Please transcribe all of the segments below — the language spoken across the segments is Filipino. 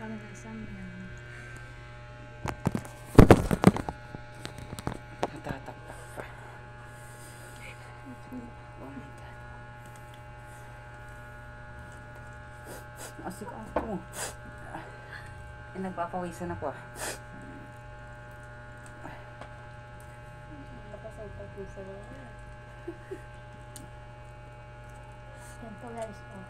Kalanasan yan. Natataktak pa. Oh my God. Asik ako. Nagpapawisan ako ah. Napasagpag mo sa wala. Ganito guys, oh.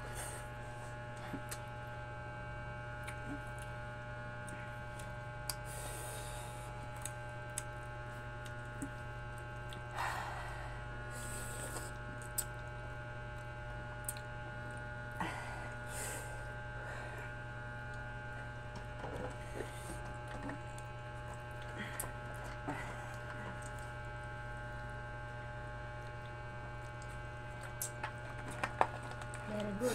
Very good.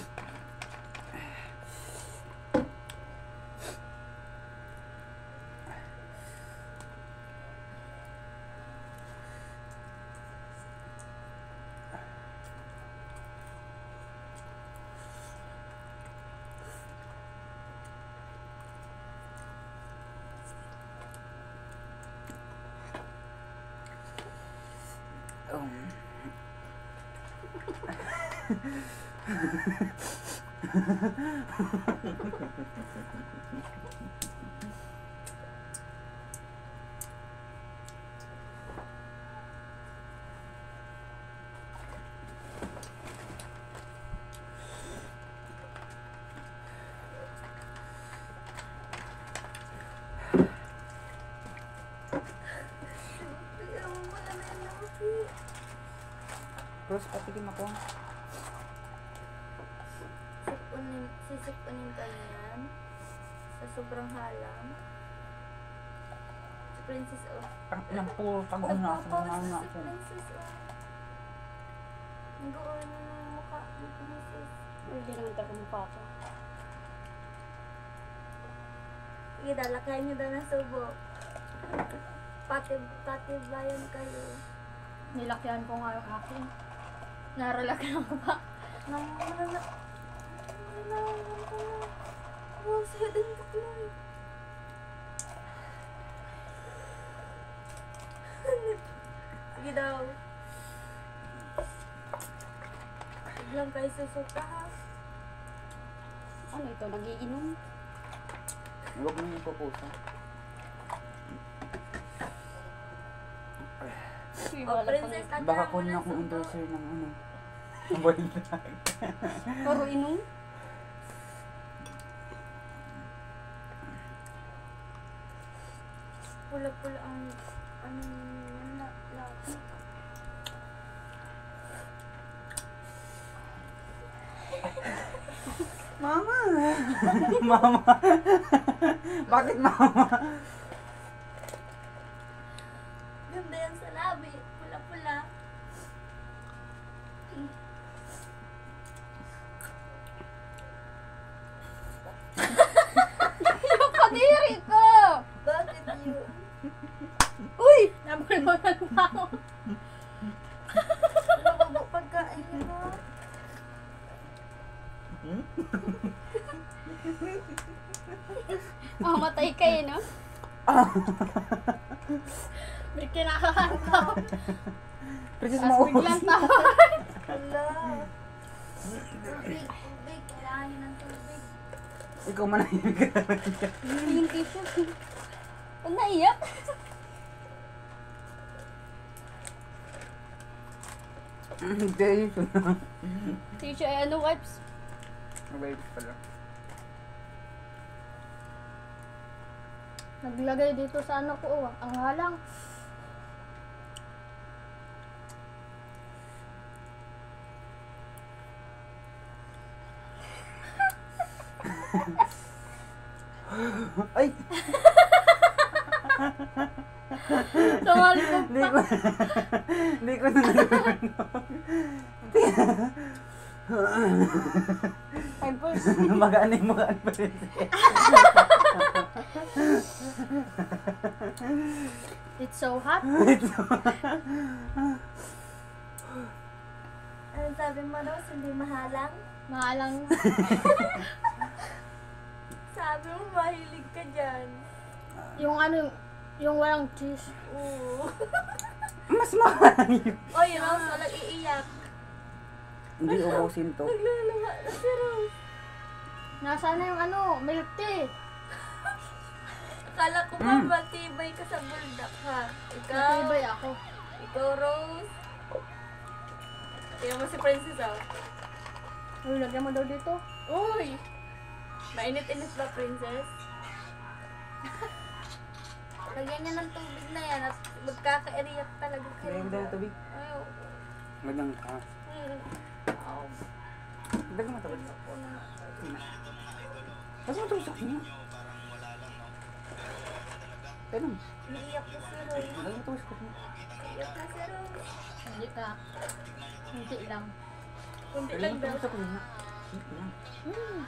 Rose, patikim ako. Sisipunin ka niyan sa sobrang halam. Si Princess O. Ang inampul, pag-on na ako. Nagpapawas na si Princess O. Nag-uwan na ng mukha ni Princess. Hindi naman tayo mukha ko. Sige, dalakayan niyo daw ng subo. Patibayan kayo. Nilakyan ko nga yung akin. Naralakyan ako pa. Wala. Wow, sa'yo din bakloy. Sige daw. Biglang kayo susuka ha. Ano ito? Nagiinom? Huwag mo yung pupusa. Oh, Princess, Baka ko na akong endorser ng ano. Boy vlog. Puro inom? Pula-pula ang laki. Mama! Mama! Bakit mama? Ganda yan sa labi. Pula-pula. Yung kadiri ko! Bakit yun? Uy! Nabalbalan pa ako. Nababo pagkain yun ha? Mamatay kayo, no? May kinakahan ko. Princess Tapos mo. biglang tawa. Wala. Tubig. Kailangan nyo ng tubig. Ikaw manahimik ka naman dyan. Yung tissue. Pag naiyak. Hindi, yun na. Tissue ay ano, wipes? Wait pala. Naglagay dito sa ano ko, ang halang. Ay! Tumali ko Hindi pa. ko, hindi ko na nalulunod. Ay, boys. Magaan yung magaan pa rin. It's so hot. Ano sabi mo, Rose? Hindi mahalang? Mahalang. Sa Sabi mo, mahilig ka dyan. Yung ano, yung walang cheese. Oo. Mas mahal yun. Oy, Rose, walang iiyak. Hindi ubusin to. Naglalawa na si Rose. Nasaan na yung ano, milk tea. Akala ko ba matibay ka sa buldak, ha? Ikaw, Natibay ako. ikaw, Rose. Tingnan mo si Princess, oh. Uy, lagyan mo daw dito. Uy! Mainit-init ba, Princess? Lagyan niya ng tubig na yan at magkaka-eriyak talaga kayo. Lagyan mo daw ng tubig. Ayaw. Lagyan ka. Aw. Lagyan mo tubig. Ako na. Lagyan mo tubig sa kanya. Ganun. Iiyak na si Rose. Lagyan mo tubig sa kanya. Iiyak na si Rose. Hindi ka. Hindi lang. Kundi Lagyan lang mo daw. tubig sa kanya. Yan.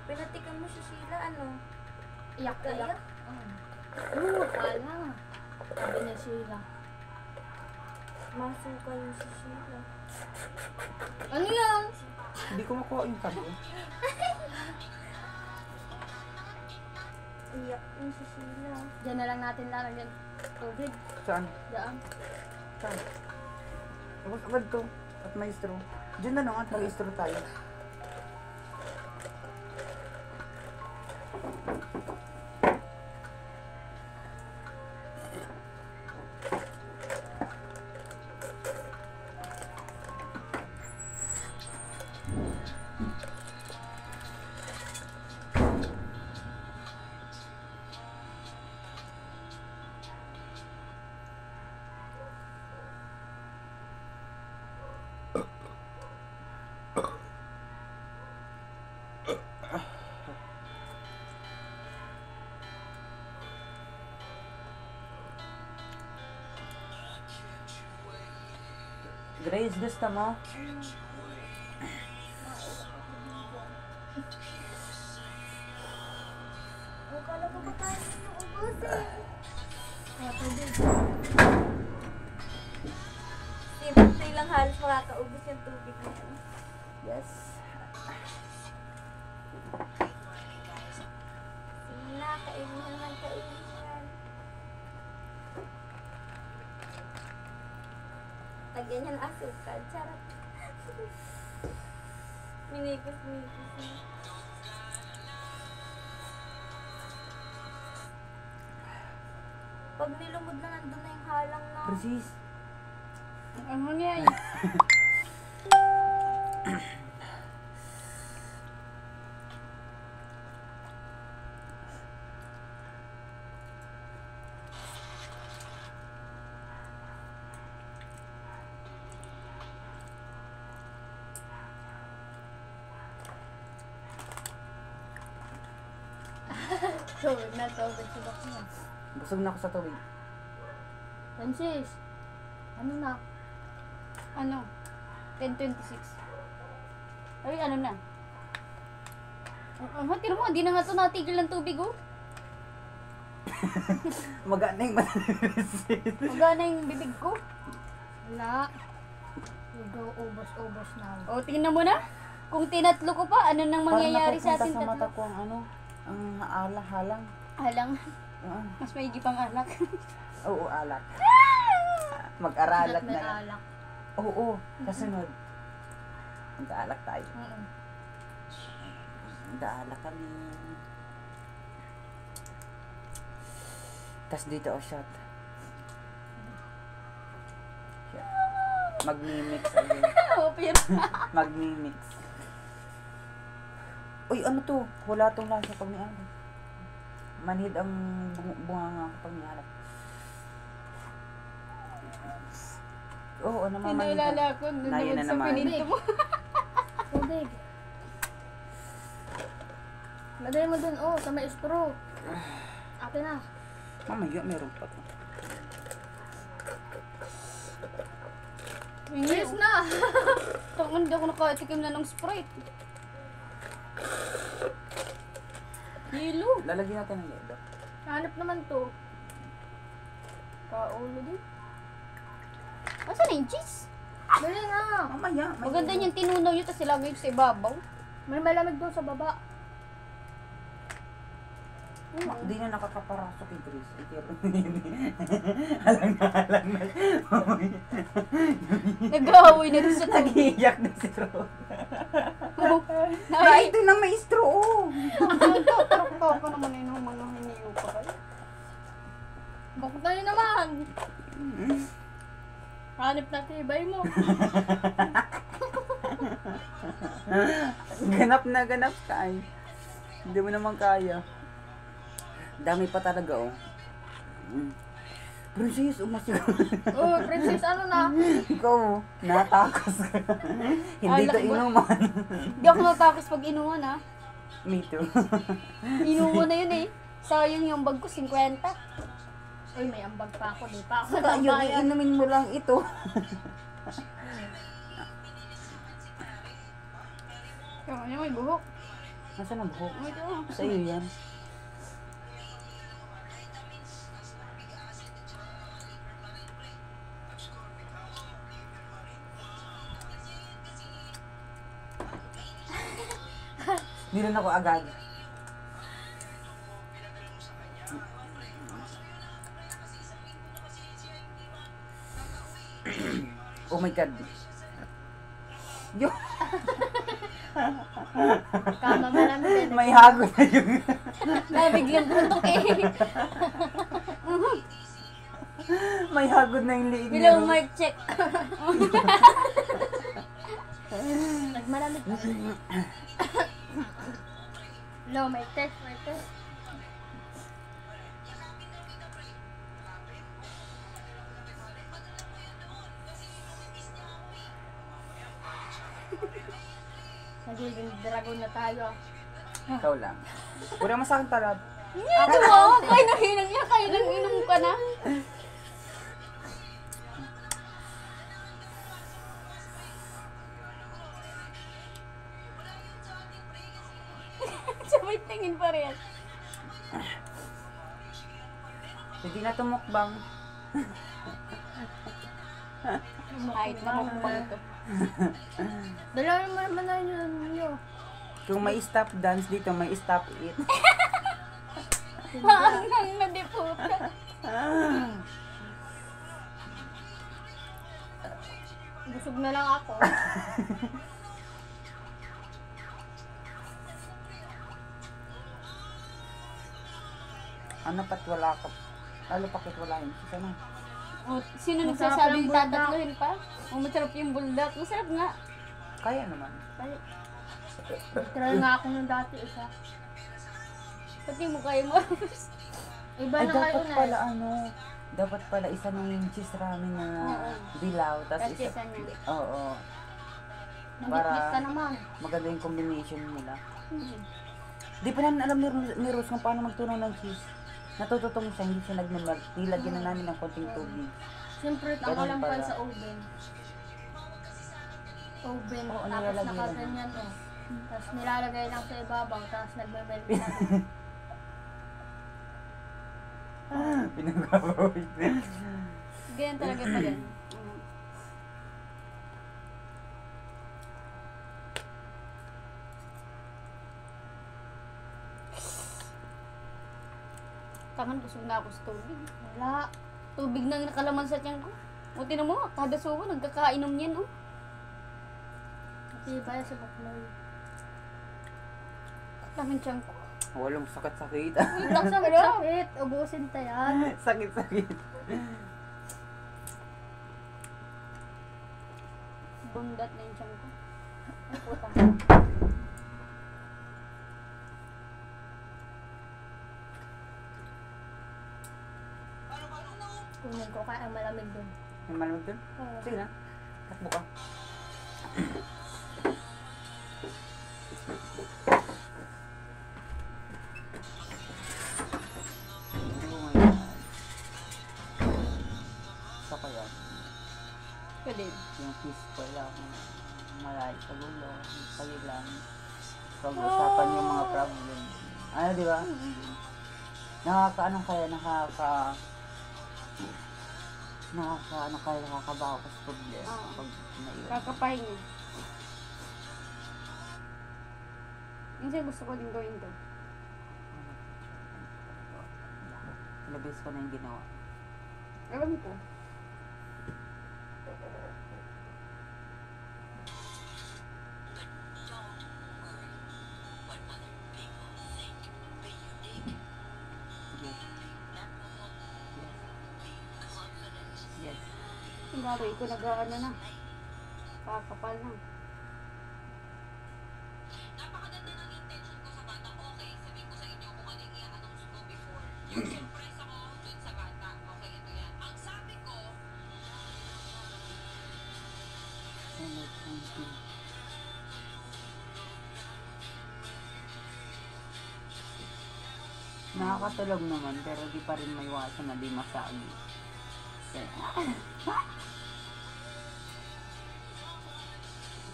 Pinatikan mo si Sheila, ano? Iyak ka, Iyak? iyak. Kala. Sabi niya sila. Masuka yung si Sheila. Ano yan? Hindi ko makuha yung tabi. Iyak yung si Sheila. Diyan na lang natin lalagyan tubig. Saan? Diyan. Saan? Agad to. At may straw. Diyan na naman. Mag-straw tayo. Grace, gusto mo? Oh, kala ko ba tayo yung ubusin? Tubig. Simple lang halos makakaubos yung tubig na yan. Yes. Sila, kainin naman kainin yan. Lagyan niya ng asukal. Charot. Minigos-migos. Pag nilumod na nandun na yung halang na. Precis. Ano niya? Tubig na tubig si Bak niya. Busog na ako sa tubig. Francis, ano na? Ano? 10:26. Ay, ano na? Tira mo, hindi na nga ito natigil ng tubig, oh. Magana yung manilisit. Magana yung bibig ko. Wala. You go ubos-ubos now. O, tingnan mo na. Kung tinatlo ko pa, ano nang mangyayari sa atin sa mata tatlo? ko ang ano, ang halang. Alang, Ah, mas maigi pang alak. oo, alak. Mag-aralat May na lang. alak. Oo, kasunod. Mag-aalak tayo. Mm-mm. Mag-aalak kami. Tas dito, oh, shot. Shot. Mag-mimix again. Oo, pero. Mag-mimix. Uy, ano to? Wala tong lasa pag nialak. Manhid ang bunga kapag nialak. Oo, ano mamanhid. Pinalala ko, Naya naman na sa naman. pininto mo. Tubig. Lagay mo dun, oh, sa may straw. Akin na. Mamaya, meron pa to. Yes na! Tangan, hindi ako nakatikim na ng Sprite. Yelo. Lalagyan natin ng yelo. Hanap naman to. Paulo din. Asan na yung cheese? Dali na! Mamaya, may Maganda yelo. yung tinunaw nyo, tapos ilagay ko sa ibabaw. May malamig doon sa baba. Hindi na nakakaparasok kay Chris. Alang na. Nag-aaway na rin sa tubig. Nag-iiyak na si Ro. Ay, Ito na may straw. tarak-tarak ka naman yun ng mga hiniyo pa kayo. Bakit tayo naman? Hanip na tibay mo. Ganap ka ay. Hindi mo naman kaya. Dami pa talaga oh. Princess, umasig. Oh, princess, ano na? Ikaw, natakas ka. Hindi Ay, to laki ba? inuman. Hindi ako natakos pag inuman ha. Me too. Inuman na yun eh. Sayang yung bag ko, 50. Uy, may ambag pa ako. Di pa ako Saka yun, nagbayan. inumin mo lang ito. Kaya may buhok. Nasaan ang buhok? Oh, ito. Sa iyo yan. Hindi rin ako agad. Oh my God. Yo, Kama marami din. may hago na yung... Nabiglang puntok eh. May hagod na yung liig Hello, niya. Mark, check. Nagmalamig. Hello, may test. Nagiging dragon na tayo. Ikaw lang. Pura mo sa akin talab. Ako mo, kayo nang hinang niya, kayo nang inom ka na. Sabay tingin pa rin. Hindi na tumukbang. Kahit na mukbang ito. Dalawa naman na yun nyo. Kung may stop dance dito, may stop it. Hangang na di puta. Busog na lang ako. Ano pat wala ka? Lalo pakit wala yun. Sana. O, sino Masarap nagsasabing yung buldak. tatatluhin pa? O, masarap yung buldak. Masarap nga. Kaya naman. Ay, try nga ako nung dati isa. Pati mo kayo mo. Iba Ay, na kayo dapat na. pala ano, dapat pala isa ng cheese ramen na Oo. dilaw, tapos Kasi isa, isa niya. oo, Nabitbit ka naman. maganda yung combination nila. Hmm. Di pa namin alam ni Rose kung paano magtunaw ng cheese. Natututong siya, hindi siya nagmamag. Nilagyan na namin ng konting tubig. Siyempre, Ganun ako lang pa pala. sa oven. Oven, Oo, tapos nilalagay lang. nakaganyan oh. Tapos nilalagay lang sa ibabaw, tapos nagme-melt na. Pinagbabawi. Ganyan talaga pa yan. Mm. Tangan, busog na ako sa tubig. Wala. Tubig nang nakalaman sa tiyan ko. O, tinan mo, kada suko, nagkakainom niyan, oh. Kasi iba yan sa baklay. Tangan tiyan ko. Walong sakit-sakit. Ang sakit. Ubusin ta yan. Sakit-sakit. Bundat na yung tiyan ko. Ay, puta. Kunin ko kaya ang malamig dun. May malamig dun? Oo. Sige na. Takbo ka. Oh my God. Isa pa yan. Pwede. Yung peaceful lang. Malayo sa gulo. Pagi lang. Pag-usapan yung mga problem. Ano, di ba? Nakakaano kaya, nakakabaho ka sa problema. Oo. Pag naiwan. Kakapahinga. Minsan gusto ko din gawin to. Labis ko na yung ginawa. Alam ko. Yes. Yes. Yung gagawin ko nag-ano na. Kakapal na. Napakaganda ng intention ko sa bata. Okay, sabihin ko sa inyo kung ano yung i-announce ko before. Yung surprise ako dun sa bata. Okay, ito yan. Ang sabi ko, Sunod ang pin. Nakakatulog naman, pero di pa rin maiwasan na di masagi.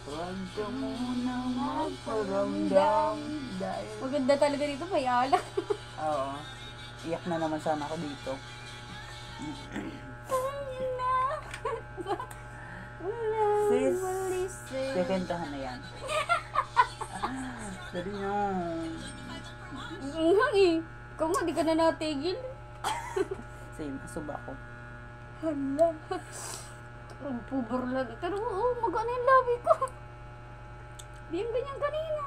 Huwag ka muna magparamdam dahil... Maganda talaga dito, may alak. Oo. Iyak na naman sana ako dito. Sis, kekentahan na yan. Dali nyo. Ang eh. Ikaw nga, di ka na natigil. Same, suba ko. Hala. Ang pubor lang. Pero oo, mag-ano yung labi ko. Di yung ganyan kanina.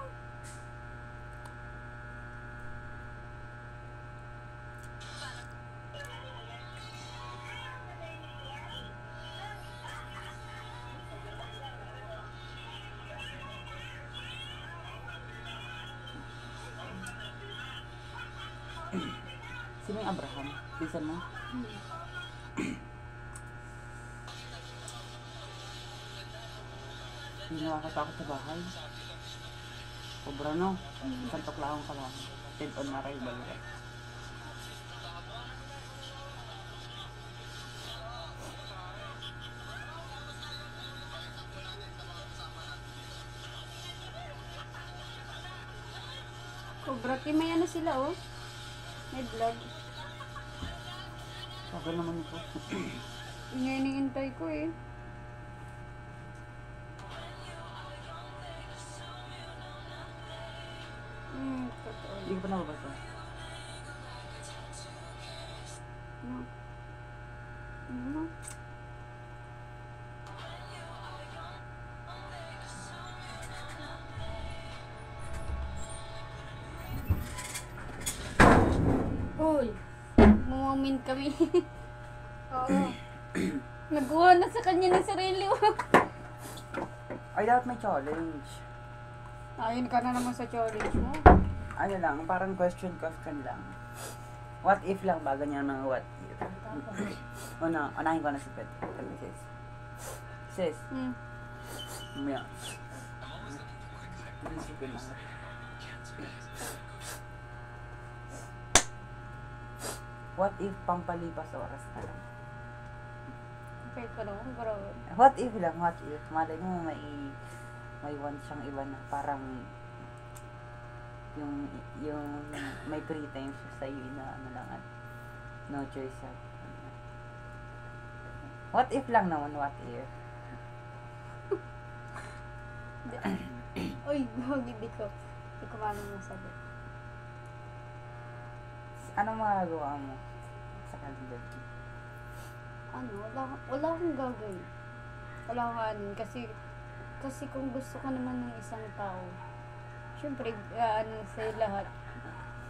Sino yung Abraham? Bisan mo? Hindi nakakatakot sa bahay. Sobra no? Isang tuklahong ka lang. 10 on na rin balik. Cobra Team, may ano sila oh. May vlog. Tagal naman ito. Yun yung iniintay ko eh. Totoo. Hindi ko pa nababasa. No. No. Uy, mumamin kami. Oo. Nagawa na sa kanya ng sarili. Ay, dapat may challenge. Ayun ka na naman sa challenge mo. Ano lang, parang question lang. What if lang ba? Ganyan mga what if. Unahin ko na si Pet. Sabi, sis. Sis, umaya. Isipin lang. What if pampalipas oras na lang? Okay ko naman, bro. What if lang, what if? Malay mo may want siyang iba na parang yung may free time siya sa'yo na ano lang at no choice siya. What if lang naman, what if? Uy, hindi ko maano masabi. Anong magagawa mo sa kalendar? Ano, wala akong gagawin. Wala akong ano, kasi kung gusto ka naman ng isang tao, syempre, ano sa'yo lahat.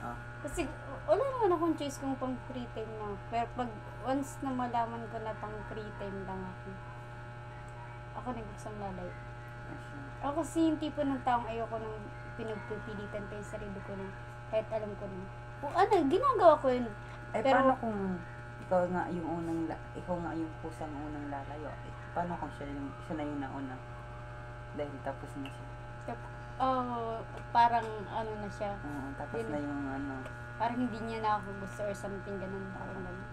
Ah. Kasi, wala naman akong choice kung pang free time na. Pero pag once na malaman ko na pang free time lang ako nagbusang lalay. Ako kasi yung tipo ng taong ayoko nang pinagpipilitan pa yung sarili ko na kahit alam ko na. Kung ano, ginagawa ko yun. Eh, Pero- paano kung ikaw nga yung kusang unang lalayo? Eh, paano kung siya na yung nauna? Dahil tapos na siya. Parang ano na siya. Tapos Yun. na yung ano. Parang hindi niya na ako gusto or something ganun. Parang ganun.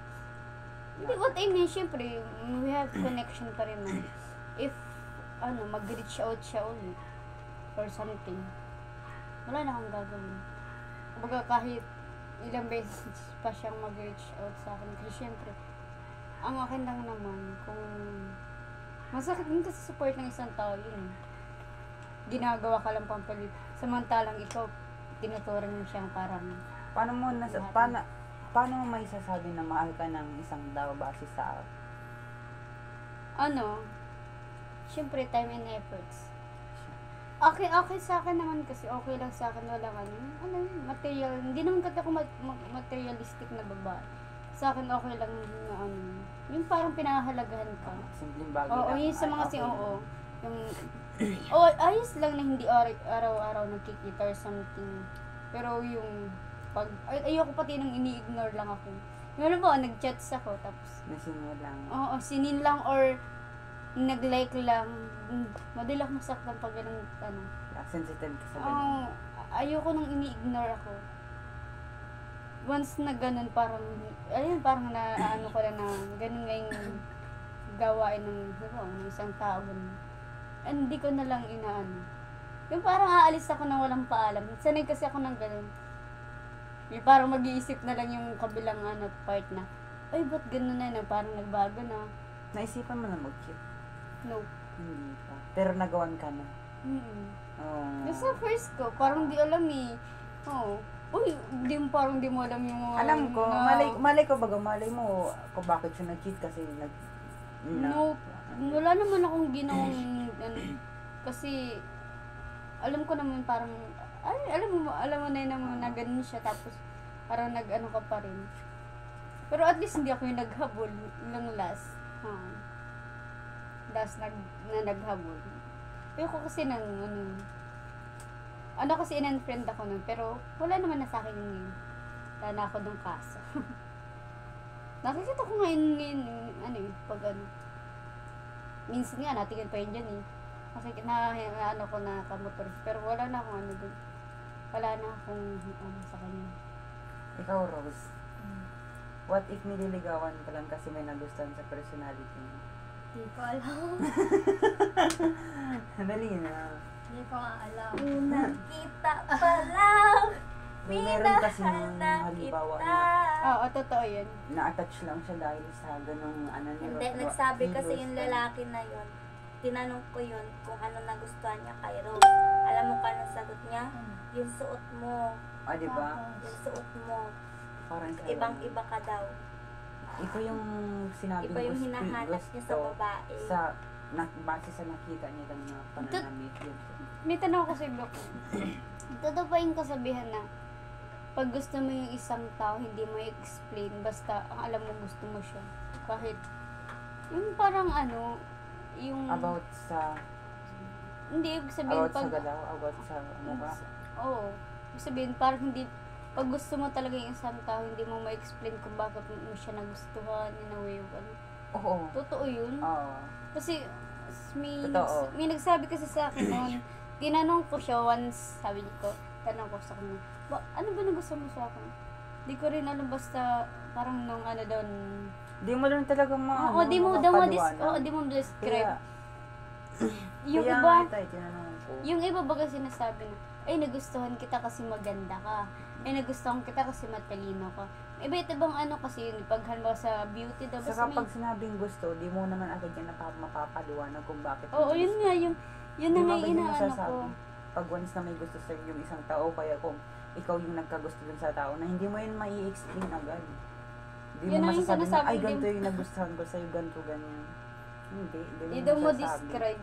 Hindi, what I mean, syempre, we have connection pa rin na. If, mag-reach out siya ulit or something, wala na akong gagawin. Kumbaga kahit ilang beses pa siyang mag-reach out sa akin. Kasi syempre, ang akin lang naman, kung masakit din kasi support ng isang tao yun. Ginagawa ka lang pampalit. Samantalang ikaw, tinuturing mo siyang parang Paano paano mo may sasabi na mahal ka ng isang tao base sa Ano, syempre time and efforts. Okay sa akin naman kasi okay lang sa akin, walang material, hindi naman kasi ako materialistic na babae. Sa akin okay lang na yung parang pinahahalagahan ka. simpleng bagay Oo, lang? yun sa mga Okay lang. yung ayos lang na hindi araw-araw nagkikita or something. Pero yung ayoko pati nang ini-ignore lang ako. Yung alam mo, nag-chats ako tapos Nasinyo lang. oo, sinin lang or nag-like lang. Madali ako masaktan pag ganun, Sensitive ka sa ganun. Oo, ayoko nang ini-ignore ako. Once na ganun, parang ko lang na ganun nga yung gawain ng isang tao. Ganun. And hindi ko na lang inaano. Yung parang aalis ako nang walang paalam. Sanay kasi ako ng ganun. Yung parang mag-iisip na lang yung kabilang part na, ay, ba't ganun na, parang nagbago na. Naisipan mo na mag-cheat? No. Hindi pa. Pero nagawan ka na. Oh. Yung sa first ko, parang di alam eh. Oo. Uy, parang di mo alam yung mga... Alam ko, malay mo kung bakit siya nag-cheat kasi No, wala naman akong ginawang kasi alam ko naman parang alam mo na yun naman na ganun siya tapos parang ka pa rin. Pero at least hindi ako yung naghabol ng last. Naghabol. Ayoko kasi kasi in-unfriend ako nun, pero wala naman na sa akin yun. Wala na ako ng kaso. Nakikita ko ngayon, pag minsan nga, natingin pa yun dyan eh. Kasi ko na kamotor, pero wala na akong dun. Wala na akong sa kanya. Ikaw, Rose, what if nililigawan ka lang kasi may nagustuhan sa personality mo? Hindi ko alam. Dali na. Hindi ko nga alam. Nakita pa lang. May meron kasi nung halimbawa na Oo, totoo yun. na-attach lang siya dahil sa ganung ni Hindi, Rose. nagsabi Ni kasi Rose yung pa. lalaki na yun. Tinanong ko yun kung ano nagustuhan niya kay Rose. Alam mo ka anong sagot niya? Yung suot mo. Ah, di ba? Yung suot mo. Parang sa Ibang-iba ka daw. Iba yung sinabi Iba yung hinahanap niya sa babae. Base sa nakita niya lang na pananamit yun. May tanong ako sa blog. Totoo ba yung kasabihan na pag gusto mo yung isang tao, hindi mo i-explain, basta ang alam mo gusto mo siya. Kahit, yung parang yung... About sa... Hindi, ibig sabihin About sa galaw? About sa mukha? Oo. Ibig sabihin, parang hindi... Pag gusto mo talaga yung isang tao, hindi mo ma-explain kung bakit mo siya nagustuhan, in a way, Oo. Totoo yun. Oo. Kasi, Totoo. may nagsabi kasi sa akin noon, tinanong ko siya once, sabi ko, tanong ko sa kanya, ano ba nagustuhan mo sa akin? Di ko rin alam, basta parang nung doon. Di mo lang talaga Oo, di mo describe. Yung kaya iba, nga tayo, tinanong ko. yung iba baga sinasabi na, ay nagustuhan kita kasi maganda ka. Ay nagustuhan kita kasi matalino ka. Iba-ito bang kasi yun, pag halimbawa sa beauty daw. Saka pag sinabing gusto, di mo naman agad yan mapapaliwanag kung bakit. Oo, yun nga, yun na nga yung inaano ko. Pag once na may gusto sa yung isang tao, kaya kung ikaw yung nagkagusto dun sa tao, na hindi mo yun mai-explain agad. Hindi Yun mo ang yung masasabi na, sinasabi, ay ganito yung nagustuhan ko sa'yo, ganito, ganyan. Hindi Hindi mo mo masasabi. describe,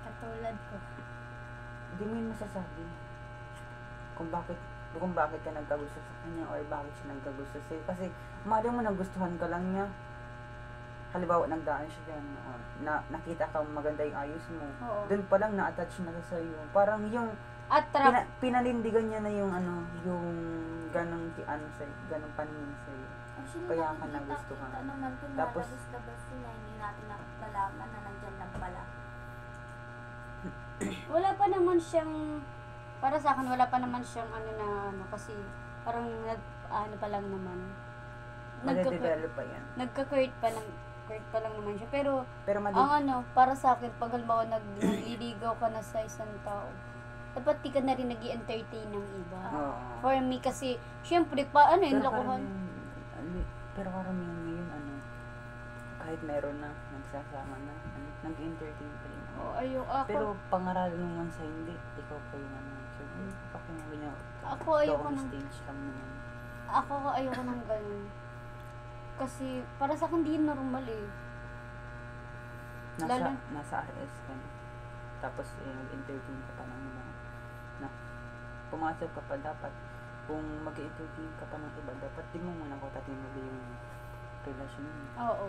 Katulad ko. Hindi mo yun masasabi. Kung bakit ka nagkagusto sa kanya or bakit siya nagkagusto sa'yo. Kasi, mali mo nagustuhan ka lang niya. Halimbawa, nagdaan siya dyan, nakita ka maganda yung ayos mo. Oo. Doon pa lang na-attach na sa sa'yo. Parang yung pinalindigan niya na yung yung ganong ganong paningin sa'yo. Actually, Kaya ka nagustuhan. nakikita naman kung Tapos- nalabas-labas sila, hindi natin nalaman na nandyan lang pala. Wala pa naman siyang, para sa akin, wala pa naman siyang kasi parang pa lang naman. Made-develop pa yan. Nagka-court pa lang naman siya. Pero, Pero para sa akin, pag halimbawa nagliligaw ka na sa isang tao, dapat di ka na rin nag-i-entertain ng iba. Oo. For me, kasi, syempre, yung lokohan. Pero karamihan ngayon, kahit meron na, nagsasama na, nag-entertain pa rin. Ako. Pero pangaralan naman sa hindi, ikaw pa yung So, pakinig niya. Ako ayoko on ng, stage lang naman. ako ayoko ng ganun. Kasi para sa akin di normal eh. Lalo- Nasa RS ka na. Tapos, mag-entertain ka pa ng mga, na, pumasok ka pa dapat, kung mag-entertain ka pa ng iba, dapat di mo muna kutatin mo yung relasyon mo. Oo.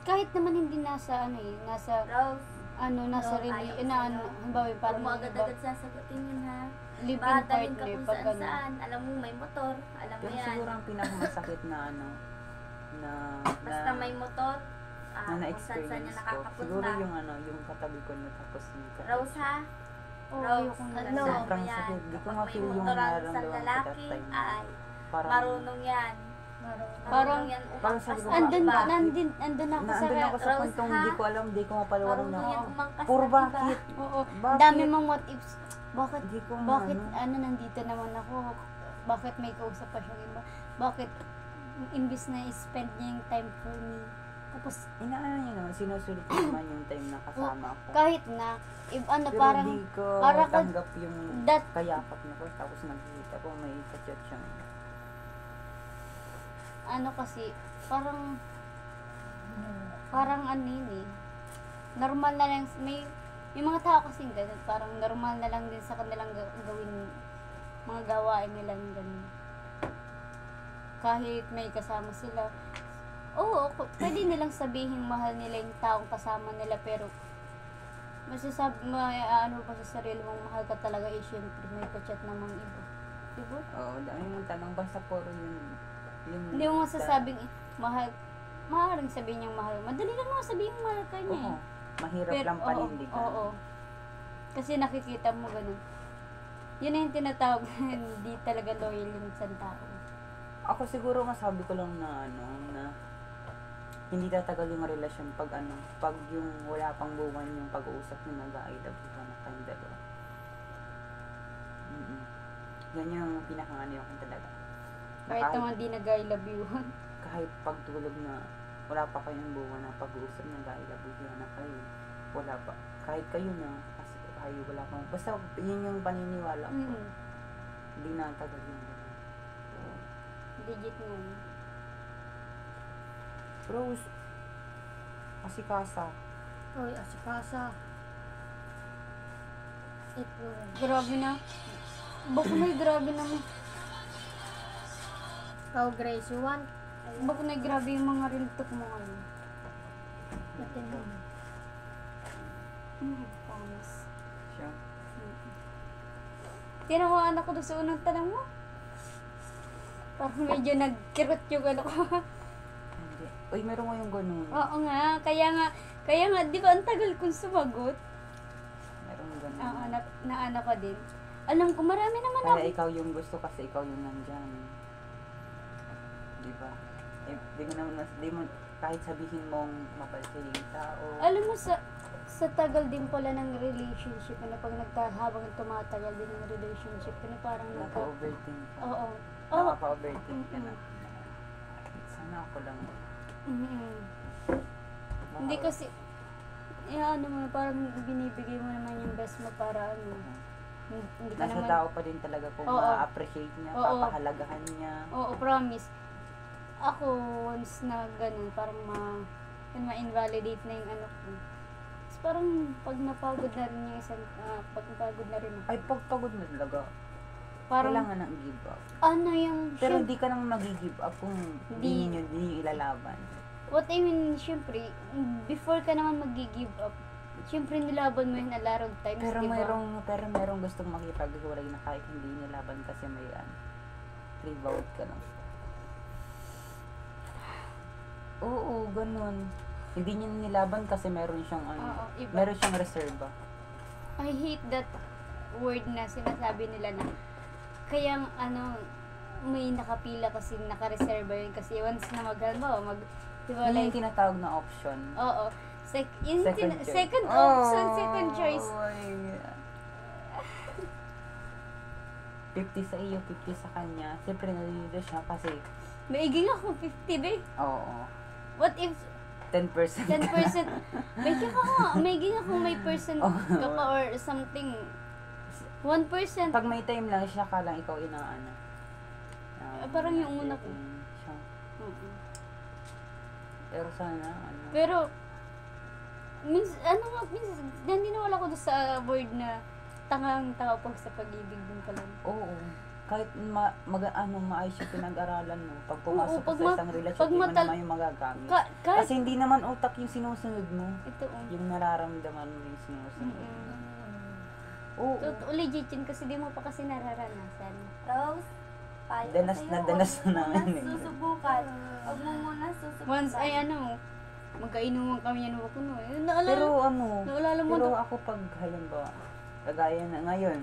Kahit naman hindi nasa nasa Rose, nasa No, really, ayaw na ano, sa'yo. halimbawa huwag parang mo agad-agad sasagutin yun ha. live-in Dadalhin ka partner kung pag ano. saan-saan. Alam mo, may motor. Alam mo Pero yan. siguro ang pinakamasakit na Basta may motor, na kung saan-saan niya na-experience ko, siguro nakakapunta. yung katabi ko na tapos yung katabi. Rose ha? Oo, Rose, ayoko na. tandaan mo Sobrang yan. sakit. Di ko Kapag nga may feel yung motor ang isang nararamdaman ko that lalaki, time. ay, Parang, marunong yan. Parang- Marunong yan parang umangkas sabi ko, sa Andun, iba. andun ako sa Naandun ako sa Rose, puntong ha? di ko alam, di ko mapaliwanag na. Marunong yan umangkas Puro sa iba. bakit? Oo. Bakit? Dami mong what ifs. Di ko Bakit ano. nandito naman ako? Bakit may kausap pa siyang iba? Bakit imbis na i-spend niya yung time for me? Tapos Inaano niya naman, sinusulit ko naman yung time na kasama ako. kahit na Pero parang di ko para ka- tanggap yung that- kayakap niya ko. Tapos nagkikita ko, may kachat siyang kasi parang yun eh. Normal na lang may mga tao kasing ganun, parang normal na lang din sa kanilang gawin mga gawain nila ng ganun. Kahit may kasama sila, oo, pwede nilang sabihin mahal nila yung taong kasama nila, pero ano pa sa sarili mong mahal ka talaga eh, syempre may kachat namang iba. Diba? Oo, dami mong tanong. Basta puro yung Hindi mo masasabing mahal, maaaring sabihin niyang mahal. Madali lang naman sabihin mahal ka niya Oo. eh. Mahirap lang oo, panindigan. oo. Kasi nakikita mo ganun. Yun na yung tinatawag na hindi talaga loyal yung isang tao. Ako siguro masabi ko lang na na hindi tatagal yung relasyon pag yung wala pang buwan yung pag-uusap nyo nag-I love you na kayong dalawa. Yan yung pinakangano yung talaga. Na Kahit naman di nag-I love you. kahit pagtulog na wala pa kayong buwan na pag-uusap nag-I love you na kayo. Wala pa. Kahit kayo na kasi kayo wala pang basta yun yung paniniwala ko. Hindi na tagal yung Legit nga. Rose, asikasa. Uy, asikasa. Ito. Grabe na. Bako na grabe na. Ikaw, Grace, you want? Bako na grabe yung mga real talk mo ngayon. Natin naman. Promise. Siya. Tinawaan ako doon sa unang tanong mo. Parang medyo nagkirot yung ano ko. Hindi. Uy, meron mo yung ganun. Oo nga, kaya nga, di ba ang tagal kong sumagot? Meron yung ganun. Oo, naano ko din. Alam ko, marami naman ako. Kaya ikaw yung gusto kasi ikaw yung nandyan. Di ba? Di mo naman, kahit sabihin mong mabait sa yung tao. Alam mo, sa tagal din pala ng relationship, pag habang tumatagal din ng relationship, parang Naka-overthink ka. Oo. Nakaka-overthink ka na. Sana ako lang. Hindi kasi, ano mo, parang binibigay mo naman yung best mo para hindi ka Nasa naman, tao pa din talaga kung Oo. ma-appreciate niya, Oo. papahalagahan niya. oo, promise. Ako, once na ganun, parang ma-invalidate na yung ano ko. Tapos parang pag napagod na rin yung isang, pag napagod na rin ako, Ay, pagpagod na talaga. parang, Kailangan ng give up. yung, Pero hindi ka nang mag-give up kung Di- hindi nyo ilalaban. what I mean, syempre, before ka naman mag-give up, syempre nilaban mo yun a lot of times, Pero diba? merong gustong makipaghiwalay na kahit hindi nilaban kasi may rebound ka lang. Oo, ganun. Hindi niya nilaban kasi meron siyang Oo, iba. meron siyang reserva. I hate that word na sinasabi nila na kaya may nakapila kasi nakareserva yun kasi once na diba, Yun like, yung tinatawag na option. oo, Second choice. second option, second Oh, choice. my God. 50 sa iyo, 50 sa kanya. Siyempre nalilito siya kasi, Maiging ako 50 ba? oo, What if 10%. 10%? Maiging ako may percent ka pa or something. 1%. Pag may time lang siya ka lang ikaw inaano. Parang yung una ko. Siya. Oo. Pero sana, ano. Pero, naniniwala ko doon sa word na tangang-tanga pag sa pag-ibig din pala. Oo. Kahit maayos yung pinag-aralan mo, pag pumasok Oo, pag ka sa isang relasyon, pag di mo matal- naman yung magagamit. Kahit, Kasi hindi naman utak yung sinusunod mo. ito Yung nararamdaman mo yung sinusunod. Oo. Totoo, legit yun kasi di mo pa kasi nararanasan. Rose, payo ko Danas sa'yo, na danas huwag mo na namin muna eh. susubukan. Huwag mo muna susubukan. Once ay magkainuman kami yan ako no. Pero ano, Naalala mo pero ako pag halimbawa, kagaya na ngayon,